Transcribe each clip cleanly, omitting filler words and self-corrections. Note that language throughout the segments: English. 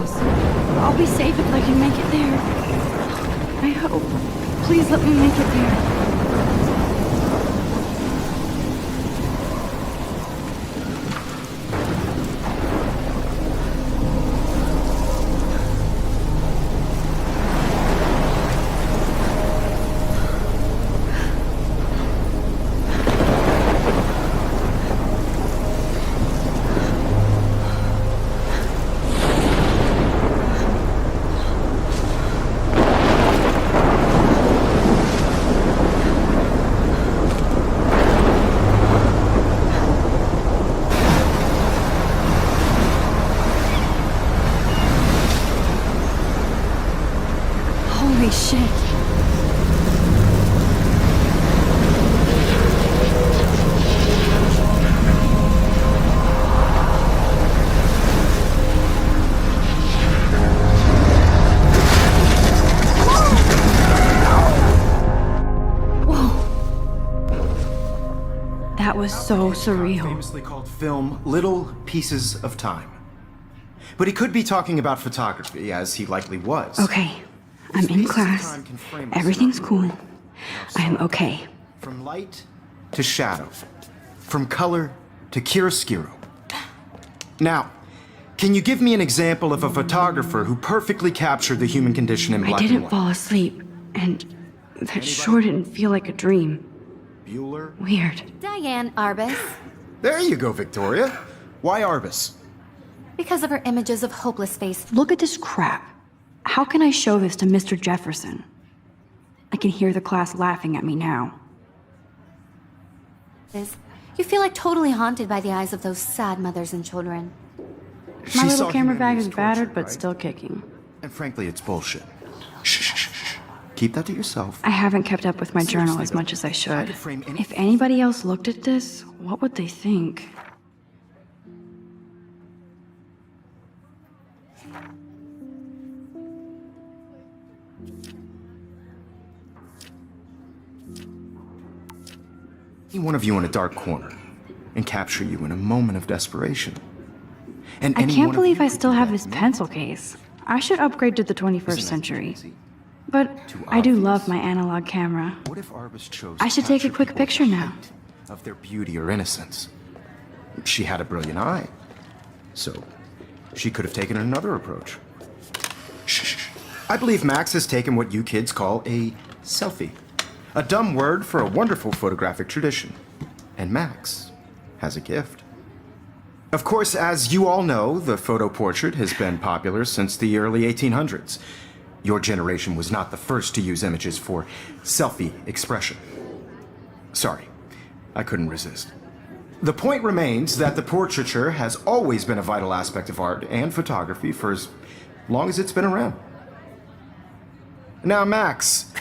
house. I'll be safe if I can make it there. I hope. Please let me make it there. Holy shit. That was so surreal. Famously called film Little Pieces of Time. But he could be talking about photography, as he likely was. Okay, I'm in class. Everything's cool. I'm okay. From light to shadow. From color to chiaroscuro. Now, can you give me an example of a photographer who perfectly captured the human condition in black I and didn't white? fall asleep, and that sure didn't feel like a dream. Bueller? Weird. Diane Arbus. There you go, Victoria. Why Arbus? Because of her images of hopeless face. Look at this crap. How can I show this to Mr. Jefferson? I can hear the class laughing at me now. You feel like totally haunted by the eyes of those sad mothers and children. My She little saw camera humanity bag as is battered, torture, but right? still kicking. And frankly, it's bullshit. Shh, shh, shh, shh. Keep that to yourself. I haven't kept up with my journal Seriously, as much as I try should. to frame any- If anybody else looked at this, what would they think? Any one of you in a dark corner and capture you in a moment of desperation. And I any can't one of believe you I could still do have that this to me. pencil case. I should upgrade to the 21st Isn't that century. easy? But Too I do obvious. love my analog camera. What if Arbus chose I to should take a capture quick people at picture the now. height of their beauty or innocence? She had a brilliant eye, so she could have taken another approach. Shh, shh, shh. I believe Max has taken what you kids call a selfie. A dumb word for a wonderful photographic tradition. And Max has a gift. Of course, as you all know, the photo portrait has been popular since the early 1800s. Your generation was not the first to use images for selfie expression. Sorry, I couldn't resist. The point remains that the portraiture has always been a vital aspect of art and photography for as long as it's been around. Now, Max,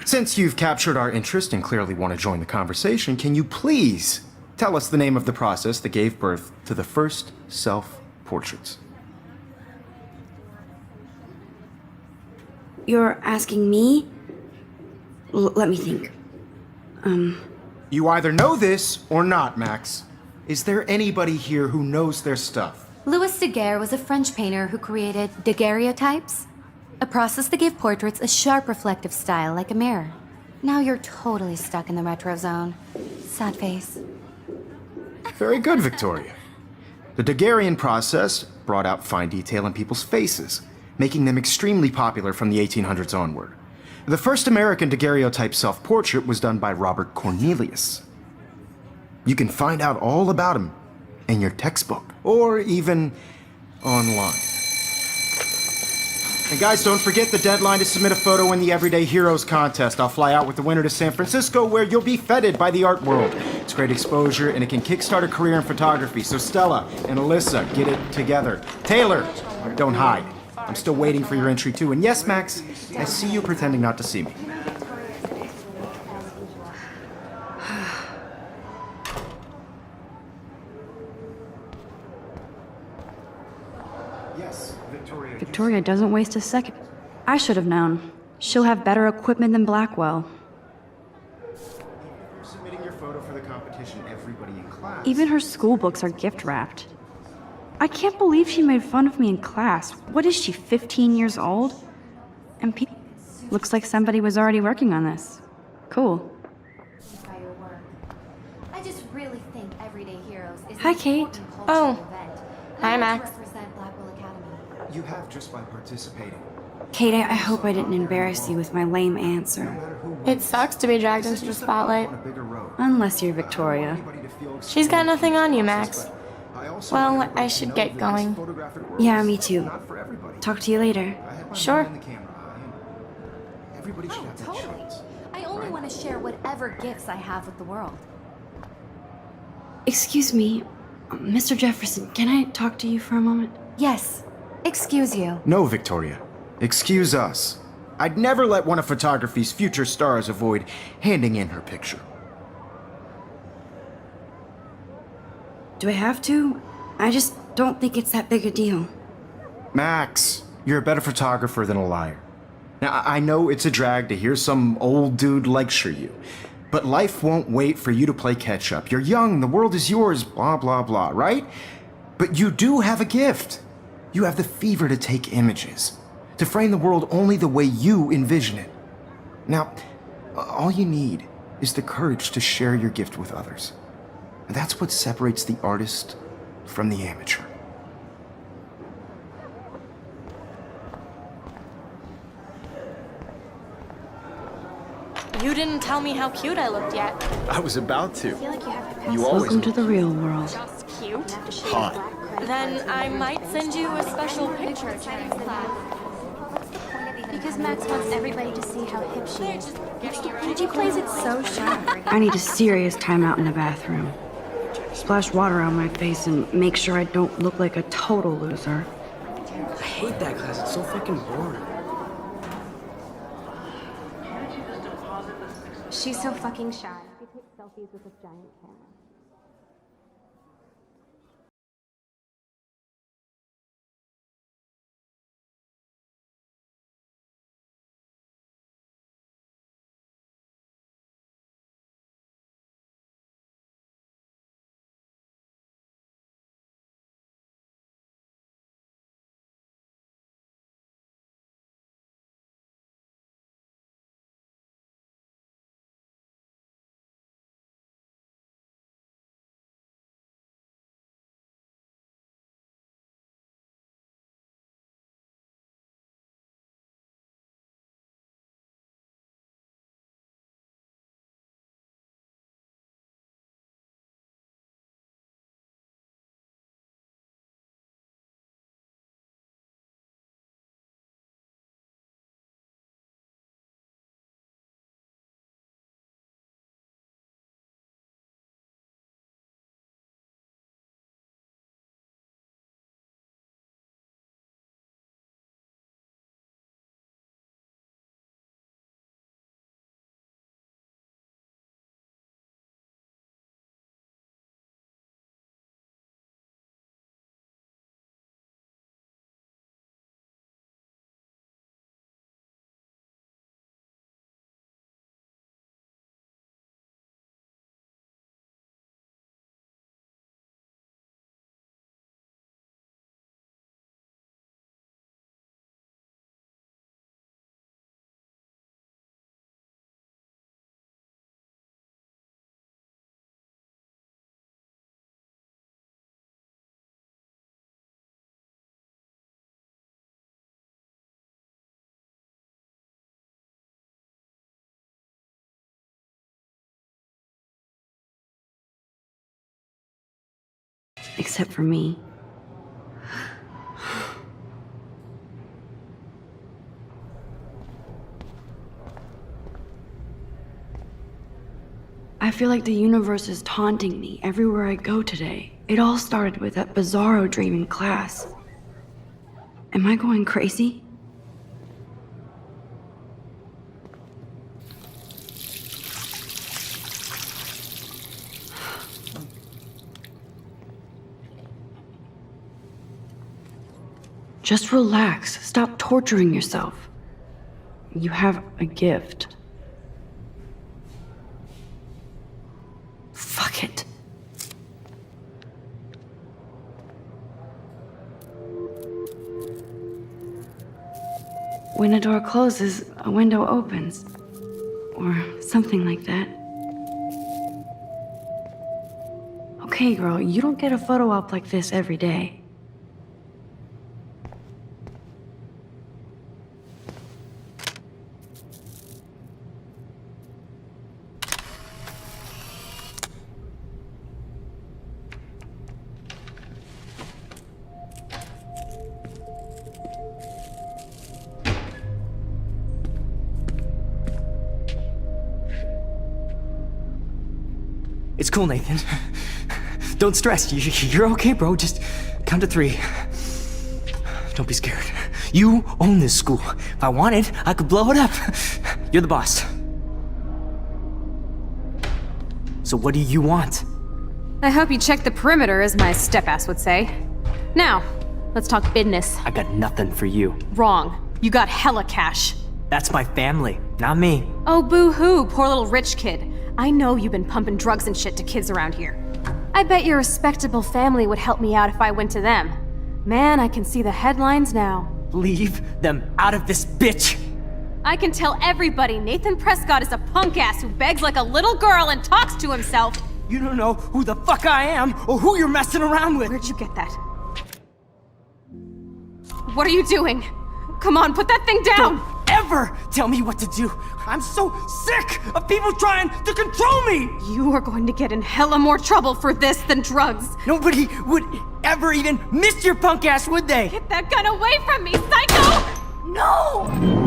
since you've captured our interest and clearly want to join the conversation, can you please tell us the name of the process that gave birth to the first self-portraits? You're asking me? Let me think. You either know this or not, Max. Is there anybody here who knows their stuff? Louis Daguerre was a French painter who created daguerreotypes, a process that gave portraits a sharp reflective style like a mirror. Now you're totally stuck in the retro zone. Sad face. Very good, Victoria. The Daguerrean process brought out fine detail in people's faces, making them extremely popular from the 1800s onward. The first American daguerreotype self-portrait was done by Robert Cornelius. You can find out all about him in your textbook, or even online. And guys, don't forget the deadline to submit a photo in the Everyday Heroes contest. I'll fly out with the winner to San Francisco, where you'll be feted by the art world. It's great exposure, and it can kickstart a career in photography. So Stella and Alyssa, get it together. Taylor, don't hide. I'm still waiting for your entry too. And yes, Max, I see you pretending not to see me. Yes, Victoria. Victoria doesn't waste a second. I should have known. She'll have better equipment than Blackwell. You're submitting your photo for the competition. Everybody in class. Even her school books are gift wrapped. I can't believe she made fun of me in class. What is she, 15 years old? And looks like somebody was already working on this. Cool. By your work. I just really think Everyday Heroes is Hi, an Kate. important cultural Oh. event. And Hi, I want Max. to represent Blackwell Academy. You have just by participating. Kate, I hope I didn't embarrass you with my lame answer. It sucks to be dragged into the spotlight. Unless you're Victoria. She's got nothing on you, Max. Well, I should get going. Yeah, me too. Talk to you later. Sure. Everybody should Oh, have that totally. chance. I only want to share whatever gifts I have with the world. Excuse me, Mr. Jefferson, can I talk to you for a moment? Yes. Excuse you. No, Victoria. Excuse us. I'd never let one of photography's future stars avoid handing in her picture. Do I have to? I just don't think it's that big a deal. Max, you're a better photographer than a liar. Now, I know it's a drag to hear some old dude lecture you, but life won't wait for you to play catch up. You're young, the world is yours, blah, blah, blah, right? But you do have a gift. You have the fever to take images, to frame the world only the way you envision it. Now, all you need is the courage to share your gift with others. And that's what separates the artist from the amateur. You didn't tell me how cute I looked yet. I was about to. You always Welcome to the real world. Just cute. hot. Then I might send you a special picture. Because Max wants everybody to see how hip she is. And she plays it so sharp. I need a serious timeout in the bathroom. Splash water on my face and make sure I don't look like a total loser. I hate that class. It's so fucking boring. She's so fucking shy. She takes selfies with this giant camera. Except for me. I feel like the universe is taunting me everywhere I go today. It all started with that bizarro dream in class. Am I going crazy? Just relax. Stop torturing yourself. You have a gift. Fuck it. When a door closes, a window opens. Or something like that. Okay, girl, you don't get a photo op like this every day. It's cool, Nathan. Don't stress. You're okay, bro. Just count to 3. Don't be scared. You own this school. If I wanted, I could blow it up. You're the boss. So what do you want? I hope you check the perimeter, as my step-ass would say. Now, let's talk business. I got nothing for you. Wrong. You got hella cash. That's my family, not me. Oh, boo-hoo, poor little rich kid. I know you've been pumping drugs and shit to kids around here. I bet your respectable family would help me out if I went to them. Man, I can see the headlines now. Leave them out of this bitch! I can tell everybody Nathan Prescott is a punk ass who begs like a little girl and talks to himself. You don't know who the fuck I am or who you're messing around with. Where'd you get that? What are you doing? Come on, put that thing down! Don't ever tell me what to do! I'm so sick of people trying to control me! You are going to get in hella more trouble for this than drugs. Nobody would ever even miss your punk ass, would they? Get that gun away from me, psycho! No!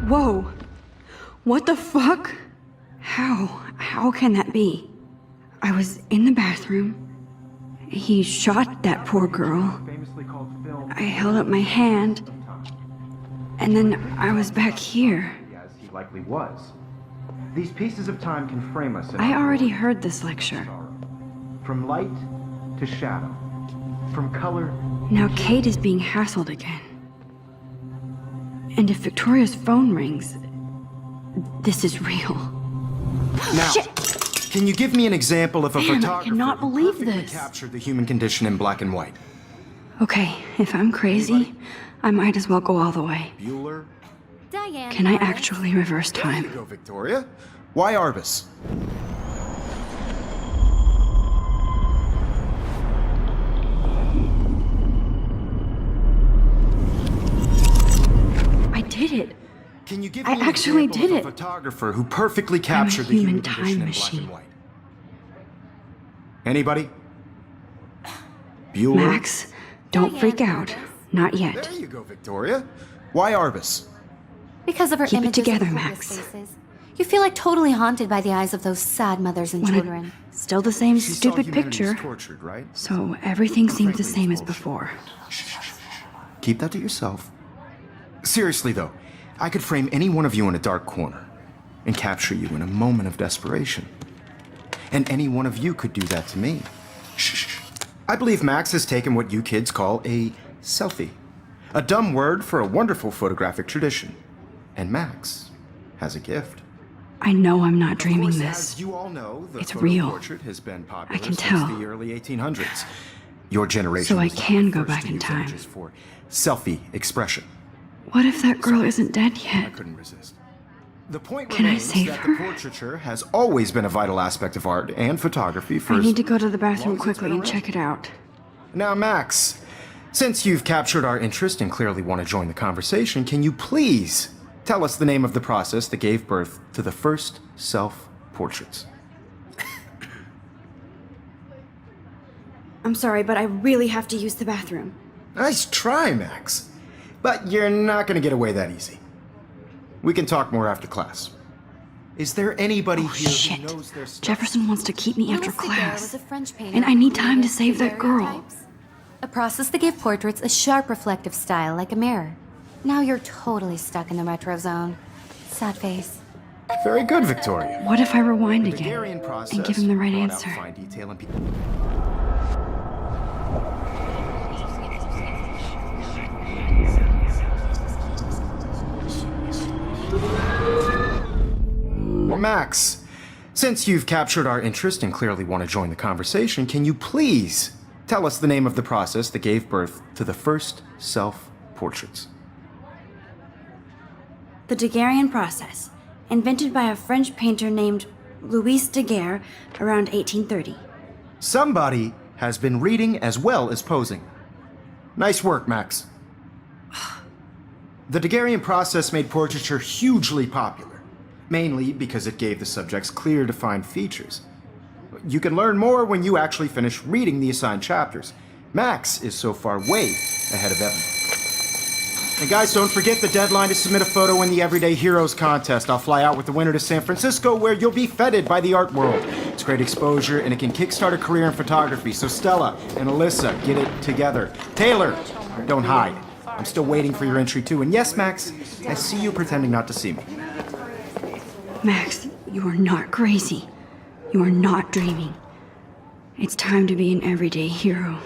Whoa. What the fuck? How can that be? I was in the bathroom. He shot that poor girl. I held up my hand. And then I was back here. As he likely was. These pieces of time can frame us in I our already world. heard this lecture. From light to shadow. From color. Now Kate is being hassled again. And if Victoria's phone rings, this is real. Now, can you give me an example of a Man, I photographer cannot who believe perfectly this. captured the human condition in black and white? Okay, if I'm crazy, I might as well go all the way. Bueller? Diane. Can I Morris. actually reverse There you time? go, Victoria. Why Arbus? I did it. Can you give I me an actually example did of a it. photographer who perfectly captured the human human time condition in black machine. and white? Anybody? Bueller? Max, don't Diane freak out. Morris. Not yet. There you go, Victoria. Why Arbus? Because of her Keep it images together, of Max. hopeless faces. You feel like totally haunted by the eyes of those sad mothers and children. Still the same She saw stupid humanity was picture. tortured, right? So everything seems the Frankly, same it's as bullshit. before. Keep that to yourself. Seriously, though, I could frame any one of you in a dark corner and capture you in a moment of desperation. And any one of you could do that to me. Shh. I believe Max has taken what you kids call a selfie. A dumb word for a wonderful photographic tradition. And Max has a gift. I know I'm not dreaming Of course, this. as you all know, the It's photo real. portrait has been popular I can since tell. the early 1800s. Your generation So I was not can the go first back to in use time. images for selfie expression. What if that girl isn't dead I yet? couldn't resist. The point Can I remains save that her? the portraiture has always been a vital aspect of art and photography for I as need to go to the long bathroom as it's quickly been and check it out. Now, Max, since you've captured our interest and clearly want to join the conversation, can you please tell us the name of the process that gave birth to the first self-portraits? I'm sorry, but I really have to use the bathroom. Nice try, Max. But you're not going to get away that easy. We can talk more after class. Is there anybody Oh, here shit. who knows their stuff? Jefferson wants to keep me after Louis Daguerre class. was a French painter And I who need time to created save that girl. daguerreotypes, a process that gave portraits a sharp reflective style like a mirror. Now you're totally stuck in the retro zone. Sad face. Very good, Victoria. What if I rewind The again Daguerrean process and give him the right brought out answer? fine detail and Max, Since you've captured our interest and clearly want to join the conversation, can you please tell us the name of the process that gave birth to the first self-portraits? The Daguerrean process, invented by a French painter named Louis Daguerre around 1830. Somebody has been reading as well as posing. Nice work, Max. The Daguerrean process made portraiture hugely popular, mainly because it gave the subjects clear, defined features. You can learn more when you actually finish reading the assigned chapters. Max is so far way ahead of Evan. And guys, don't forget the deadline to submit a photo in the Everyday Heroes contest. I'll fly out with the winner to San Francisco, where you'll be feted by the art world. It's great exposure, and it can kickstart a career in photography. So Stella and Alyssa, get it together. Taylor, don't hide. I'm still waiting for your entry too. And yes, Max, I see you pretending not to see me. Max, you are not crazy. You are not dreaming. It's time to be an everyday hero.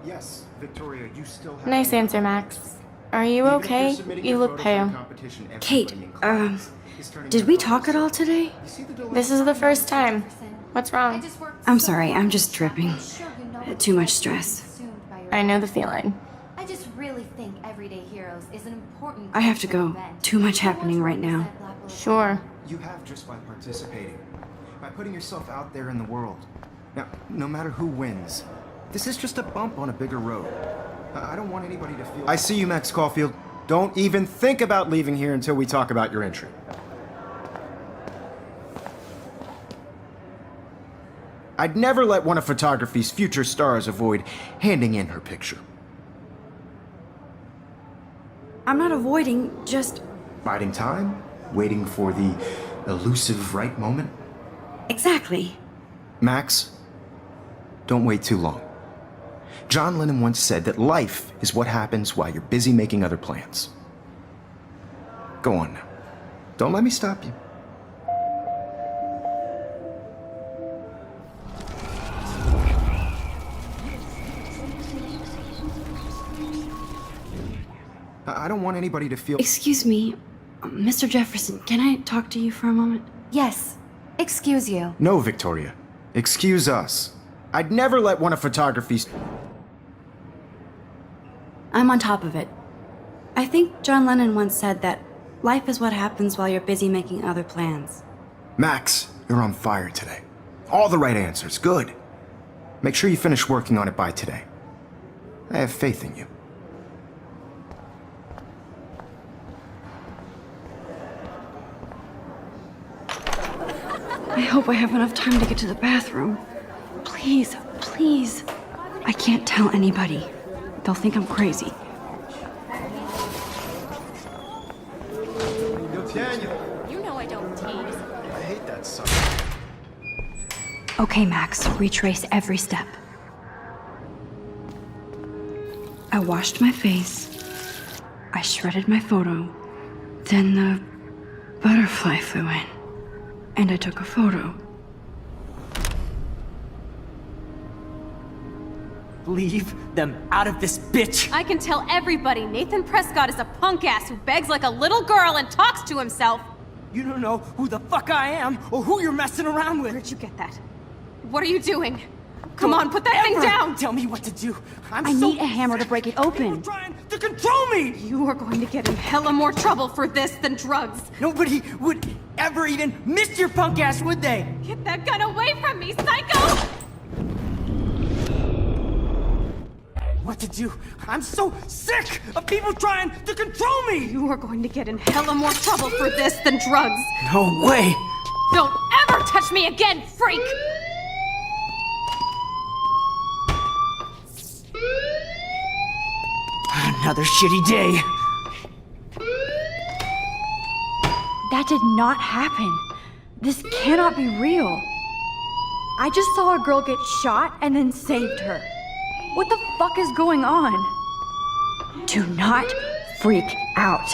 Yes, Victoria, you still have... Nice answer, Max. Are you okay? You look pale. Kate, did we talk at all today? This is the first time. What's wrong? I'm sorry, I'm just tripping. Too much stress. I know the feeling. I just really think Everyday Heroes is an important. I have to go. Too much happening right now. Sure. You have just by participating, by putting yourself out there in the world. Now, no matter who wins, this is just a bump on a bigger road. I don't want anybody to feel... I see you, Max Caulfield. Don't even think about leaving here until we talk about your entry. I'd never let one of photography's future stars avoid handing in her picture. I'm not avoiding, just... Biding time? Waiting for the elusive right moment? Exactly. Max, don't wait too long. John Lennon once said that life is what happens while you're busy making other plans. Go on now. Don't let me stop you. I don't want anybody to feel... Excuse me, Mr. Jefferson, can I talk to you for a moment? Yes. Excuse you. No, Victoria. Excuse us. I'd never let one of photography's... I'm on top of it. I think John Lennon once said that life is what happens while you're busy making other plans. Max, you're on fire today. All the right answers. Good. Make sure you finish working on it by today. I have faith in you. I hope I have enough time to get to the bathroom. Please, please. I can't tell anybody. They'll think I'm crazy. You know I don't tease. I hate that song. Okay, Max, retrace every step. I washed my face. I shredded my photo. Then the butterfly flew in. And I took a photo. Leave them out of this bitch! I can tell everybody Nathan Prescott is a punk ass who begs like a little girl and talks to himself. You don't know who the fuck I am or who you're messing around with. Where'd you get that? What are you doing? Come on, put that thing down! Tell me what to do. I need a hammer to break it open. Trying to control me! You are going to get in hella more trouble for this than drugs. Nobody would ever even miss your punk ass, would they? Get that gun away from me, psycho! What to do? I'm so sick of people trying to control me! You are going to get in hella more trouble for this than drugs. No way! Don't ever touch me again, freak! Another shitty day. That did not happen. This cannot be real. I just saw a girl get shot and then saved her. What the fuck is going on? Do not freak out.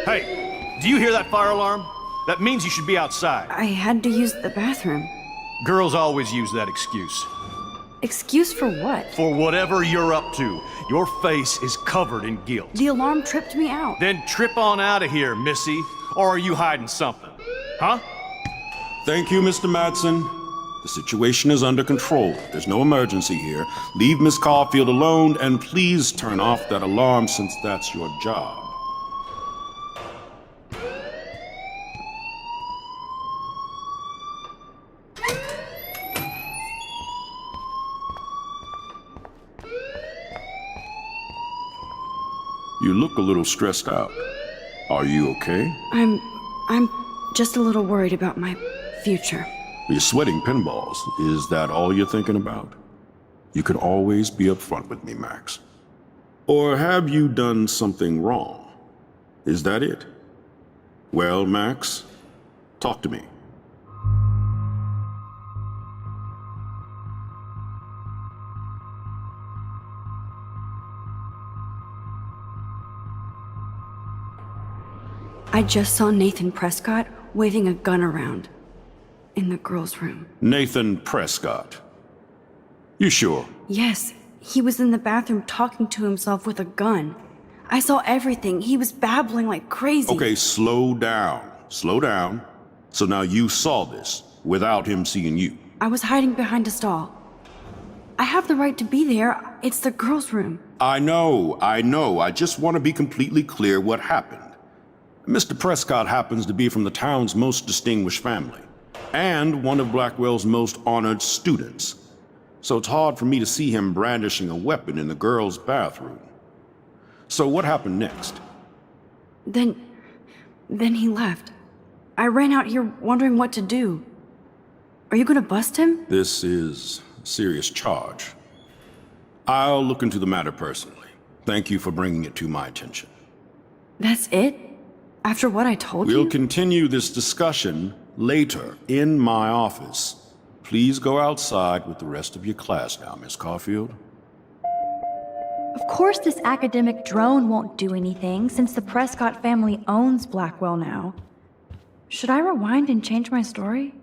Hey, do you hear that fire alarm? That means you should be outside. I had to use the bathroom. Girls always use that excuse. Excuse for what? For whatever you're up to. Your face is covered in guilt. The alarm tripped me out. Then trip on out of here, Missy. Or are you hiding something? Huh? Thank you, Mr. Madsen. The situation is under control. There's no emergency here. Leave Miss Caulfield alone, and please turn off that alarm since that's your job. You look a little stressed out. Are you okay? I'm just a little worried about my future. You're sweating pinballs. Is that all you're thinking about? You could always be upfront with me, Max. Or have you done something wrong? Is that it? Well, Max, talk to me. I just saw Nathan Prescott waving a gun around in the girls' room. Nathan Prescott. You sure? Yes, he was in the bathroom talking to himself with a gun. I saw everything. He was babbling like crazy. Okay, slow down. Slow down. So now you saw this without him seeing you. I was hiding behind a stall. I have the right to be there. It's the girls' room. I know. I just want to be completely clear what happened. Mr. Prescott happens to be from the town's most distinguished family, and one of Blackwell's most honored students. So it's hard for me to see him brandishing a weapon in the girls' bathroom. So what happened next? Then he left. I ran out here wondering what to do. Are you gonna bust him? This is a serious charge. I'll look into the matter personally. Thank you for bringing it to my attention. That's it? After what I told you? We'll continue this discussion later in my office. Please go outside with the rest of your class now, Miss Caulfield. Of course this academic drone won't do anything since the Prescott family owns Blackwell now. Should I rewind and change my story?